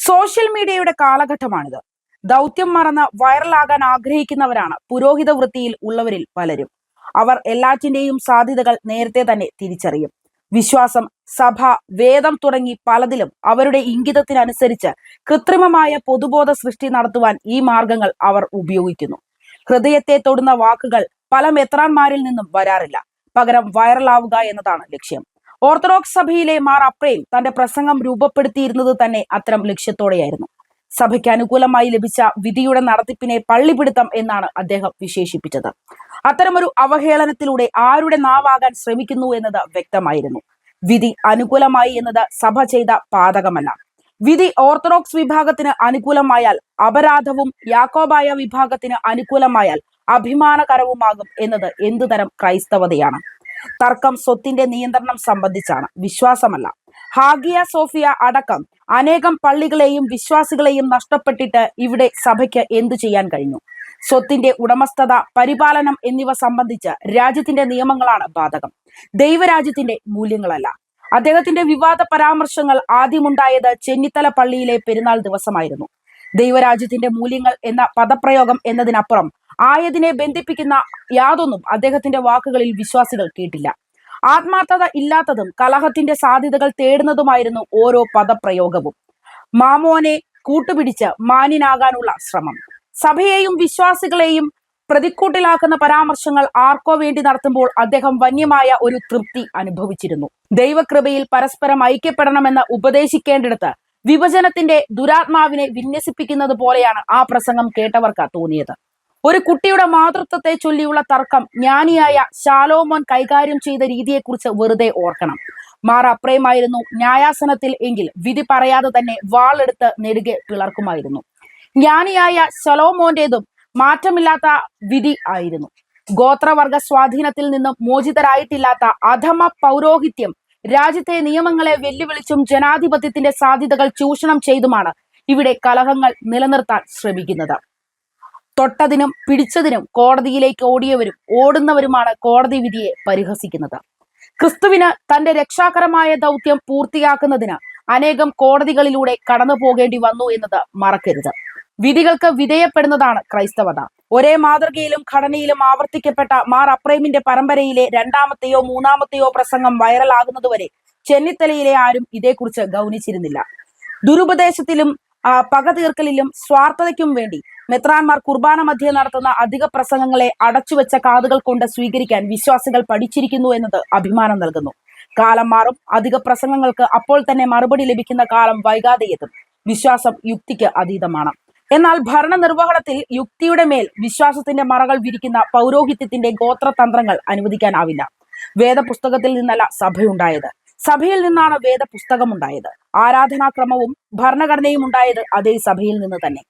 Social മീഡിയയുടെ കാലഘട്ടമാണിത്. ദൗത്യം മറന്ന് വൈറലാകാൻ ആഗ്രഹിക്കുന്നവരാണ് പുരോഹിത വൃത്തിയിൽ ഉള്ളവരിൽ പലരും. അവർ എല്ലാറ്റിന്റെയും സാധ്യതകൾ നേരത്തെ തന്നെ തിരിച്ചറിയും. വിശ്വാസം, സഭ, വേദം തുടങ്ങി പലതിലും അവരുടെ ഇംഗിതത്തിനനുസരിച്ച് കൃത്രിമമായ പൊതുബോധ സൃഷ്ടി നടത്തുവാൻ ഈ മാർഗങ്ങൾ അവർ ഉപയോഗിക്കുന്നു. ഹൃദയത്തെ തൊടുന്ന വാക്കുകൾ പല മെത്രാന്മാരിൽ നിന്നും വരാറില്ല. പകരം വൈറലാവുക എന്നതാണ് ലക്ഷ്യം. ഓർത്തഡോക്സ് സഭയിലെ മാർ അപ്രേം തന്റെ പ്രസംഗം രൂപപ്പെടുത്തിയിരുന്നത് തന്നെ അത്തരം ലക്ഷ്യത്തോടെയായിരുന്നു. സഭയ്ക്ക് അനുകൂലമായി ലഭിച്ച വിധിയുടെ നടത്തിപ്പിനെ പള്ളിപിടുത്തം എന്നാണ് അദ്ദേഹം വിശേഷിപ്പിച്ചത്. അത്തരമൊരു അവഹേളനത്തിലൂടെ ആരുടെ നാവാകാൻ ശ്രമിക്കുന്നു എന്നത് വ്യക്തമായിരുന്നു. വിധി അനുകൂലമായി എന്നത് സഭ ചെയ്ത പാതകമല്ല. വിധി ഓർത്തഡോക്സ് വിഭാഗത്തിന് അനുകൂലമായാൽ അപരാധവും, യാക്കോബായ വിഭാഗത്തിന് അനുകൂലമായാൽ അഭിമാനകരവുമാകും എന്നത് എന്തുതരം ക്രൈസ്തവതയാണ്? തർക്കം സ്വത്തിന്റെ നിയന്ത്രണം സംബന്ധിച്ചാണ്, വിശ്വാസമല്ല. ഹാഗിയ സോഫിയ അടക്കം അനേകം പള്ളികളെയും വിശ്വാസികളെയും നഷ്ടപ്പെട്ടിട്ട് ഇവിടെ സഭയ്ക്ക് എന്തു ചെയ്യാൻ കഴിഞ്ഞു? സ്വത്തിന്റെ ഉടമസ്ഥത, പരിപാലനം എന്നിവ സംബന്ധിച്ച് രാജ്യത്തിന്റെ നിയമങ്ങളാണ് ബാധകം, ദൈവരാജ്യത്തിന്റെ മൂല്യങ്ങളല്ല. അദ്ദേഹത്തിന്റെ വിവാദ പരാമർശങ്ങൾ ആദ്യമുണ്ടായത് ചെന്നിത്തല പള്ളിയിലെ പെരുന്നാൾ ദിവസമായിരുന്നു. ദൈവരാജ്യത്തിന്റെ മൂല്യങ്ങൾ എന്ന പദപ്രയോഗം എന്നതിനപ്പുറം ആയതിനെ ബന്ധിപ്പിക്കുന്ന യാതൊന്നും അദ്ദേഹത്തിന്റെ വാക്കുകളിൽ വിശ്വാസികൾ കേട്ടില്ല. ആത്മാർത്ഥത ഇല്ലാത്തതും കലഹത്തിന്റെ സാധ്യതകൾ തേടുന്നതുമായിരുന്നു ഓരോ പദപ്രയോഗവും. മാമോനെ കൂട്ടുപിടിച്ച് മാന്യനാകാനുള്ള ശ്രമം, സഭയെയും വിശ്വാസികളെയും പ്രതിക്കൂട്ടിലാക്കുന്ന പരാമർശങ്ങൾ ആർക്കോ വേണ്ടി നടത്തുമ്പോൾ അദ്ദേഹം വന്യമായ ഒരു തൃപ്തി അനുഭവിച്ചിരുന്നു. ദൈവകൃപയിൽ പരസ്പരം ഐക്യപ്പെടണമെന്ന് ഉപദേശിക്കേണ്ടിടത്ത് വിഭജനത്തിന്റെ ദുരാത്മാവിനെ വിന്യസിപ്പിക്കുന്നത് പോലെയാണ് ആ പ്രസംഗം കേട്ടവർക്ക് തോന്നിയത്. ഒരു കുട്ടിയുടെ മാതൃത്വത്തെ ചൊല്ലിയുള്ള തർക്കം ജ്ഞാനിയായ ശാലോമോൻ കൈകാര്യം ചെയ്ത രീതിയെക്കുറിച്ച് വെറുതെ ഓർക്കണം. മാർ അപ്രേമായിരുന്നു ന്യായാസനത്തിൽ എങ്കിൽ വിധി പറയാതെ തന്നെ വാളെടുത്ത് നെടുകെ പിളർക്കുമായിരുന്നു. ജ്ഞാനിയായ ശലോമോന്റേതും മാറ്റമില്ലാത്ത വിധി ആയിരുന്നു. ഗോത്രവർഗ സ്വാധീനത്തിൽ നിന്നും മോചിതരായിട്ടില്ലാത്ത അധമ പൗരോഹിത്യം രാജ്യത്തെ നിയമങ്ങളെ വെല്ലുവിളിച്ചും ജനാധിപത്യത്തിന്റെ സാധ്യതകൾ ചൂഷണം ചെയ്തുമാണ് ഇവിടെ കലഹങ്ങൾ നിലനിർത്താൻ ശ്രമിക്കുന്നത്. തൊട്ടതിനും പിടിച്ചതിനും കോടതിയിലേക്ക് ഓടിയവരും ഓടുന്നവരുമാണ് കോടതി വിധിയെ പരിഹസിക്കുന്നത്. ക്രിസ്തുവിന് തന്റെ രക്ഷാകരമായ ദൗത്യം പൂർത്തിയാക്കുന്നതിന് അനേകം കോടതികളിലൂടെ കടന്നു പോകേണ്ടി വന്നു എന്നത് മറക്കരുത്. വിധികൾക്ക് വിധേയപ്പെടുന്നതാണ് ക്രൈസ്തവത. ഒരേ മാതൃകയിലും ഘടനയിലും ആവർത്തിക്കപ്പെട്ട മാർ അപ്രേമിന്റെ പരമ്പരയിലെ രണ്ടാമത്തെയോ മൂന്നാമത്തെയോ പ്രസംഗം വൈറലാകുന്നതുവരെ ചെന്നിത്തലയിലെ ആരും ഇതേക്കുറിച്ച് ഗൗനിച്ചിരുന്നില്ല. ദുരുപദേശത്തിലും പക തീർക്കലിലും സ്വാർത്ഥതയ്ക്കും വേണ്ടി മെത്രാന്മാർ കുർബാന മധ്യേ നടത്തുന്ന അധിക പ്രസംഗങ്ങളെ അടച്ചുവെച്ച കാതുകൾ കൊണ്ട് സ്വീകരിക്കാൻ വിശ്വാസികൾ പഠിച്ചിരിക്കുന്നു എന്നത് അഭിമാനം നൽകുന്നു. കാലം മാറും, അധിക പ്രസംഗങ്ങൾക്ക് അപ്പോൾ തന്നെ മറുപടി ലഭിക്കുന്ന കാലം വൈകാതെ എത്തും. വിശ്വാസം യുക്തിക്ക് അതീതമാണ്. എന്നാൽ ഭരണനിർവഹണത്തിൽ യുക്തിയുടെ മേൽ വിശ്വാസത്തിന്റെ മറകൾ വിരിക്കുന്ന പൗരോഹിത്യത്തിന്റെ ഗോത്രതന്ത്രങ്ങൾ അനുവദിക്കാനാവില്ല. വേദപുസ്തകത്തിൽ നിന്നല്ല സഭയുണ്ടായത്, സഭയിൽ നിന്നാണ് വേദപുസ്തകമുണ്ടായത്. ആരാധനാക്രമവും ഭരണഘടനയും ഉണ്ടായത് അതേ സഭയിൽ നിന്ന് തന്നെ.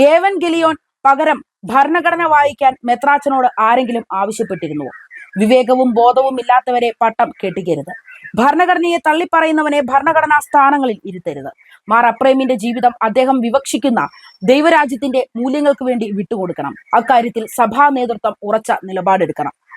ഏവൻഗെലിയോൻ പകരം ഭരണഘടന വായിക്കാൻ മെത്രാച്ചനോട് ആരെങ്കിലും ആവശ്യപ്പെട്ടിരുന്നുവോ? വിവേകവും ബോധവും ഇല്ലാത്തവരെ പട്ടം കെട്ടിക്കരുത്. ഭരണഘടനയെ തള്ളിപ്പറയുന്നവനെ ഭരണഘടനാ സ്ഥാനങ്ങളിൽ ഇരുത്തരുത്. മാർ അപ്രേമിന്റെ ജീവിതം അദ്ദേഹം വിവക്ഷിക്കുന്ന ദൈവരാജ്യത്തിന്റെ മൂല്യങ്ങൾക്ക് വേണ്ടി വിട്ടുകൊടുക്കണം. അക്കാര്യത്തിൽ സഭാ നേതൃത്വം ഉറച്ച നിലപാടെടുക്കണം.